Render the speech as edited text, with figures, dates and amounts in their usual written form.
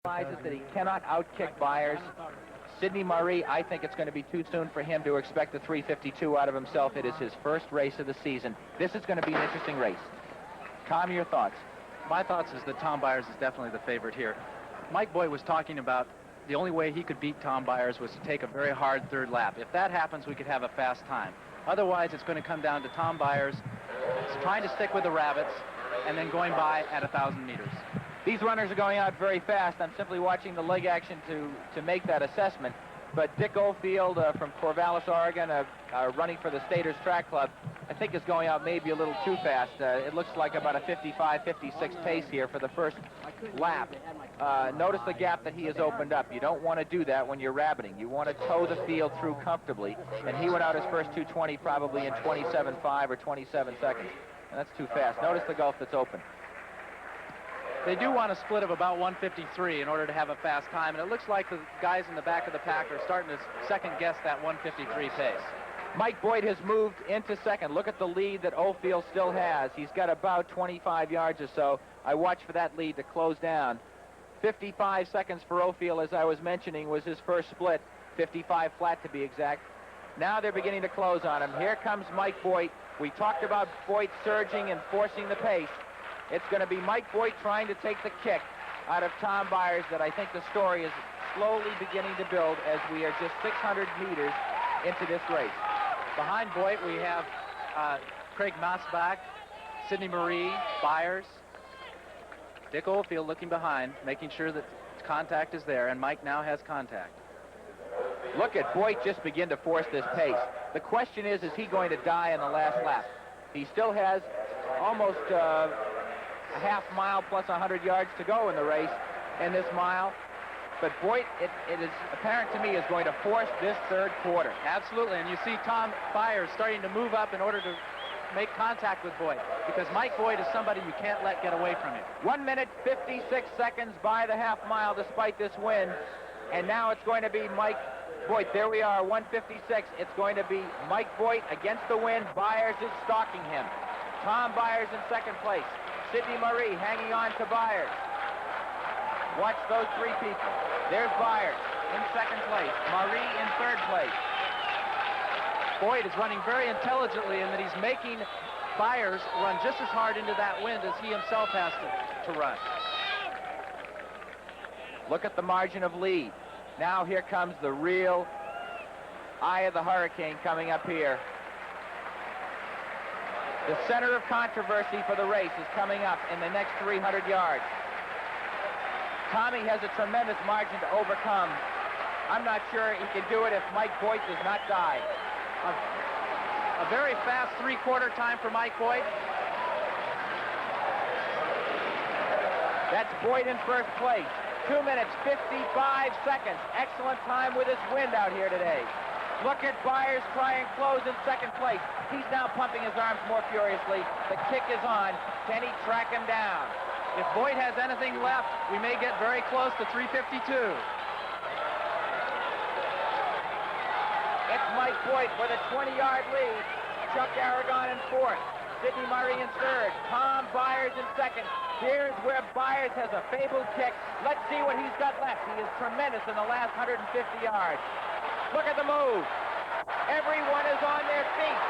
realizes that he cannot outkick Byers. Sidney Murray, I think it's going to be too soon for him to expect the 352 out of himself. It is his first race of the season. This is going to be an interesting race. Tom, your thoughts? My thoughts is that Tom Byers is definitely the favorite here. Mike Boyd was talking about the only way he could beat Tom Byers was to take a very hard third lap. If that happens, we could have a fast time. Otherwise, it's going to come down to Tom Byers trying to stick with the rabbits and then going by at 1,000 meters. These runners are going out very fast. I'm simply watching the leg action to make that assessment. But Dick Oldfield from Corvallis, Oregon, running for the Staters Track Club, I think is going out maybe a little too fast. It looks like about a 55, 56 pace here for the first lap. Notice the gap that he has opened up. You don't want to do that when you're rabbiting. You want to tow the field through comfortably. And he went out his first 220 probably in 27.5 or 27 seconds. And that's too fast. Notice the gulf that's open. They do want a split of about 153 in order to have a fast time, and it looks like the guys in the back of the pack are starting to second-guess that 153 pace. Mike Boyd has moved into second. Look at the lead that Oldfield still has. He's got about 25 yards or so. I watch for that lead to close down. 55 seconds for Oldfield, as I was mentioning, was his first split. 55 flat to be exact. Now they're beginning to close on him. Here comes Mike Boyd. We talked about Boyd surging and forcing the pace. It's going to be Mike Boyd trying to take the kick out of Tom Byers that I think the story is slowly beginning to build as we are just 600 meters into this race. Behind Boyd, we have Craig Masbach, Sidney Marie, Byers, Dick Oldfield looking behind, making sure that contact is there, and Mike now has contact. Look at Boyd just begin to force this pace. The question is he going to die in the last lap? He still has almost a half mile plus 100 yards to go in the race in this mile. But Boyd, it is apparent to me, is going to force this third quarter. Absolutely, and you see Tom Byers starting to move up in order to make contact with Boyd, because Mike Boyd is somebody you can't let get away from you. 1 minute, 56 seconds by the half mile despite this wind. And now it's going to be Mike Boyd. There we are, 156. It's going to be Mike Boyd against the wind. Byers is stalking him. Tom Byers in second place. Sidney Marie hanging on to Byers. Watch those three people. There's Byers in second place. Marie in third place. Boyd is running very intelligently in that he's making Byers run just as hard into that wind as he himself has to run. Look at the margin of lead. Now here comes the real eye of the hurricane coming up here. The center of controversy for the race is coming up in the next 300 yards. Tommy has a tremendous margin to overcome. I'm not sure he can do it if Mike Boyd does not die. A very fast three-quarter time for Mike Boyd. That's Boyd in first place. 2 minutes, 55 seconds. Excellent time with this wind out here today. Look at Byers try and close in second place. He's now pumping his arms more furiously. The kick is on. Can he track him down? If Boyd has anything left, we may get very close to 352. It's Mike Boyd with a 20-yard lead. Chuck Aragon in fourth. Sidney Murray in third. Tom Byers in second. Here's where Byers has a fabled kick. Let's see what he's got left. He is tremendous in the last 150 yards. Look at the move. Everyone is on their feet.